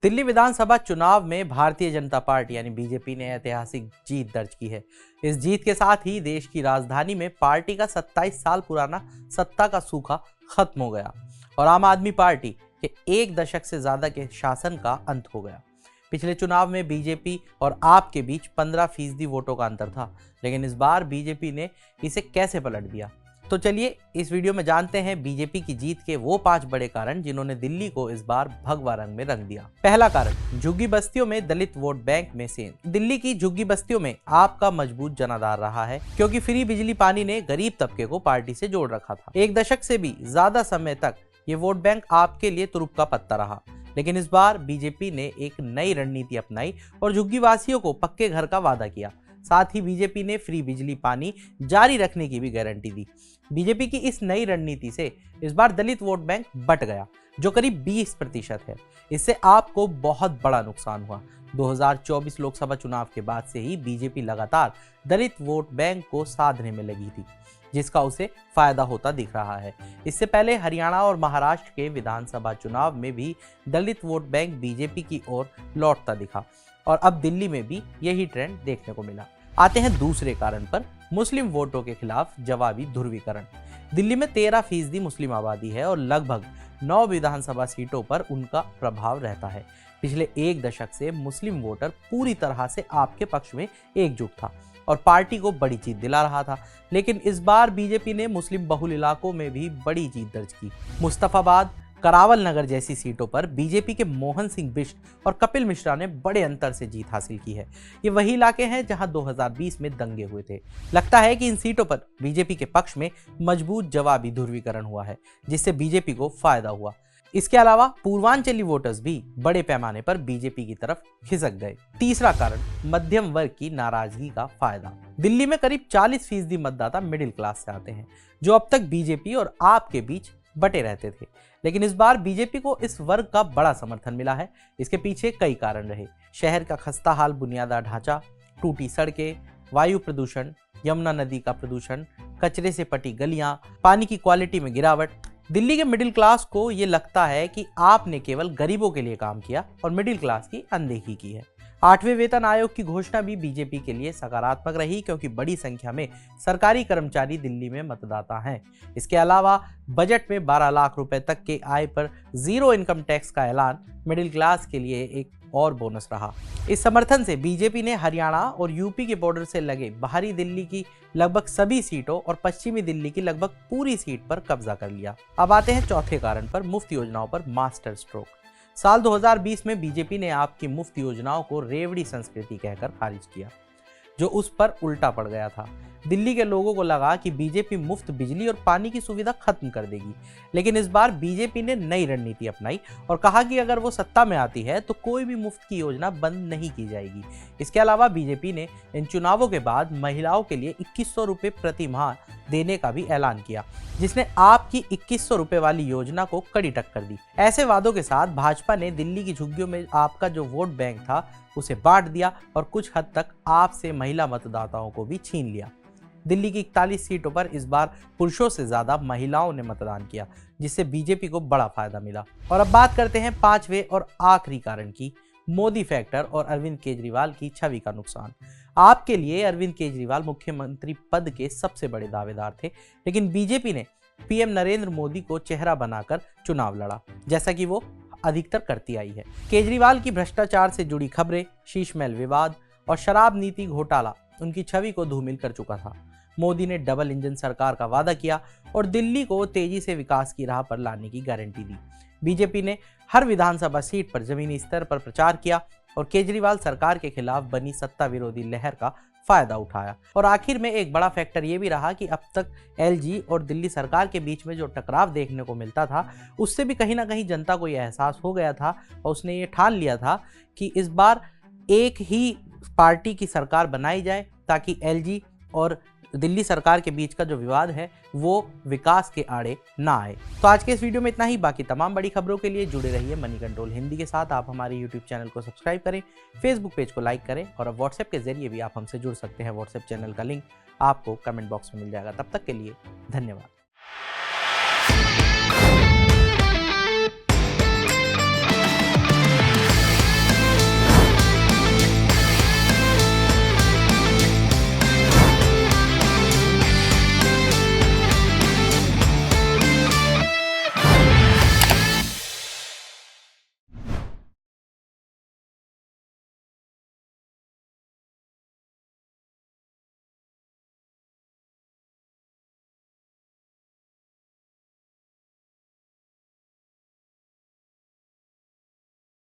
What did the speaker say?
दिल्ली विधानसभा चुनाव में भारतीय जनता पार्टी यानी बीजेपी ने ऐतिहासिक जीत दर्ज की है। इस जीत के साथ ही देश की राजधानी में पार्टी का 27 साल पुराना सत्ता का सूखा खत्म हो गया और आम आदमी पार्टी के एक दशक से ज्यादा के शासन का अंत हो गया। पिछले चुनाव में बीजेपी और आप के बीच 15% वोटों का अंतर था, लेकिन इस बार बीजेपी ने इसे कैसे पलट दिया। तो चलिए इस वीडियो में जानते हैं बीजेपी की जीत के वो 5 बड़े कारण जिन्होंने दिल्ली को इस बार भगवा रंग में रंग दिया। पहला कारण, झुग्गी बस्तियों में दलित वोट बैंक में सेंध। दिल्ली की झुग्गी बस्तियों में आपका मजबूत जनाधार रहा है, क्योंकि फ्री बिजली पानी ने गरीब तबके को पार्टी से जोड़ रखा था। एक दशक से भी ज्यादा समय तक ये वोट बैंक आपके लिए तुरुप का पत्ता रहा, लेकिन इस बार बीजेपी ने एक नई रणनीति अपनाई और झुग्गी वासियों को पक्के घर का वादा किया। साथ ही बीजेपी ने फ्री बिजली पानी जारी रखने की भी गारंटी दी। बीजेपी की इस नई रणनीति से इस बार दलित वोट बैंक बट गया, जो करीब 20% है। इससे आपको बहुत बड़ा नुकसान हुआ। 2024 लोकसभा चुनाव के बाद से ही बीजेपी लगातार दलित वोट बैंक को साधने में लगी थी, जिसका उसे फायदा होता दिख रहा है। इससे पहले हरियाणा और महाराष्ट्र के विधानसभा चुनाव में भी दलित वोट बैंक बीजेपी की ओर लौटता दिखा और अब दिल्ली में भी यही ट्रेंड देखने को मिला। आते हैं दूसरे कारण पर, मुस्लिम वोटों के खिलाफ जवाबी ध्रुवीकरण। दिल्ली में 13% मुस्लिम आबादी है और लगभग 9 विधानसभा सीटों पर उनका प्रभाव रहता है। पिछले एक दशक से मुस्लिम वोटर पूरी तरह से आपके पक्ष में एकजुट था और पार्टी को बड़ी जीत दिला रहा था, लेकिन इस बार बीजेपी ने मुस्लिम बहुल इलाकों में भी बड़ी जीत दर्ज की। मुस्तफाबाद, करावल नगर जैसी सीटों पर बीजेपी के मोहन सिंह बिष्ट और कपिल मिश्रा ने बड़े अंतर से जीत हासिल की है। ये वही इलाके हैं जहां 2020 में दंगे हुए थे। लगता है कि इन सीटों पर बीजेपी के पक्ष में मजबूत जवाबी ध्रुवीकरण हुआ है, जिससे बीजेपी को फायदा हुआ। इसके अलावा पूर्वांचली वोटर्स भी बड़े पैमाने पर बीजेपी की तरफ खिसक गए। तीसरा कारण, मध्यम वर्ग की नाराजगी का फायदा। दिल्ली में करीब 40% मतदाता मिडिल क्लास से आते हैं, जो अब तक बीजेपी और आप के बीच बटे रहते थे, लेकिन इस बार बीजेपी को इस वर्ग का बड़ा समर्थन मिला है। इसके पीछे कई कारण रहे। शहर का खस्ता हाल बुनियादी ढांचा, टूटी सड़कें, वायु प्रदूषण, यमुना नदी का प्रदूषण, कचरे से पटी गलियां, पानी की क्वालिटी में गिरावट। दिल्ली के मिडिल क्लास को ये लगता है कि आपने केवल गरीबों के लिए काम किया और मिडिल क्लास की अनदेखी की है। 8वें वेतन आयोग की घोषणा भी बीजेपी के लिए सकारात्मक रही, क्योंकि बड़ी संख्या में सरकारी कर्मचारी दिल्ली में मतदाता हैं। इसके अलावा बजट में 12 लाख रुपए तक के आय पर 0 इनकम टैक्स का ऐलान मिडिल क्लास के लिए एक और बोनस रहा। इस समर्थन से बीजेपी ने हरियाणा और यूपी के बॉर्डर से लगे बाहरी दिल्ली की लगभग सभी सीटों और पश्चिमी दिल्ली की लगभग पूरी सीट पर कब्जा कर लिया। अब आते हैं चौथे कारण पर, मुफ्त योजनाओं पर मास्टर स्ट्रोक। साल 2020 में बीजेपी ने आपकी मुफ्त योजनाओं को रेवड़ी संस्कृति कहकर खारिज किया, जो उस पर उल्टा पड़ गया था। दिल्ली के लोगों को लगा कि बीजेपी मुफ्त बिजली और पानी की सुविधा खत्म कर देगी, लेकिन इस बार बीजेपी ने नई रणनीति अपनाई और कहा कि अगर वो सत्ता में आती है तो कोई भी मुफ्त की योजना बंद नहीं की जाएगी। इसके अलावा बीजेपी ने इन चुनावों के बाद महिलाओं के लिए 2100 रुपये प्रति माह देने का भी ऐलान किया, जिसने आपकी 2100 रुपये वाली योजना को कड़ी टक्कर दी। ऐसे वादों के साथ भाजपा ने दिल्ली की झुग्गियों में आपका जो वोट बैंक था उसे बांट दिया और कुछ हद तक आपसे महिला मतदाताओं को भी छीन लिया। दिल्ली की 41 सीटों पर इस बार पुरुषों से ज्यादा महिलाओं ने मतदान किया, जिससे बीजेपी को बड़ा फायदा मिला। और अब बात करते हैं 5वें और आखिरी कारण की, मोदी फैक्टर और अरविंद केजरीवाल की छवि का नुकसान। आपके लिए अरविंद केजरीवाल मुख्यमंत्री पद के सबसे बड़े दावेदार थे, लेकिन बीजेपी ने पीएम नरेंद्र मोदी को चेहरा बनाकर चुनाव लड़ा, जैसा कि वो अधिकतर करती आई है। केजरीवाल की भ्रष्टाचार से जुड़ी खबरें, शीश महल विवाद और शराब नीति घोटाला उनकी छवि को धूमिल कर चुका था। मोदी ने डबल इंजन सरकार का वादा किया और दिल्ली को तेजी से विकास की राह पर लाने की गारंटी दी। बीजेपी ने हर विधानसभा सीट पर जमीनी स्तर पर प्रचार किया और केजरीवाल सरकार के खिलाफ बनी सत्ता विरोधी लहर का फायदा उठाया। और आखिर में एक बड़ा फैक्टर ये भी रहा कि अब तक एलजी और दिल्ली सरकार के बीच में जो टकराव देखने को मिलता था, उससे भी कहीं ना कहीं जनता को यह एहसास हो गया था और उसने ये ठान लिया था कि इस बार एक ही पार्टी की सरकार बनाई जाए, ताकि एलजी और दिल्ली सरकार के बीच का जो विवाद है वो विकास के आड़े ना आए। तो आज के इस वीडियो में इतना ही। बाकी तमाम बड़ी खबरों के लिए जुड़े रहिए मनी कंट्रोल हिंदी के साथ। आप हमारे यूट्यूब चैनल को सब्सक्राइब करें, फेसबुक पेज को लाइक करें और अब व्हाट्सएप के जरिए भी आप हमसे जुड़ सकते हैं। व्हाट्सएप चैनल का लिंक आपको कमेंट बॉक्स में मिल जाएगा। तब तक के लिए धन्यवाद।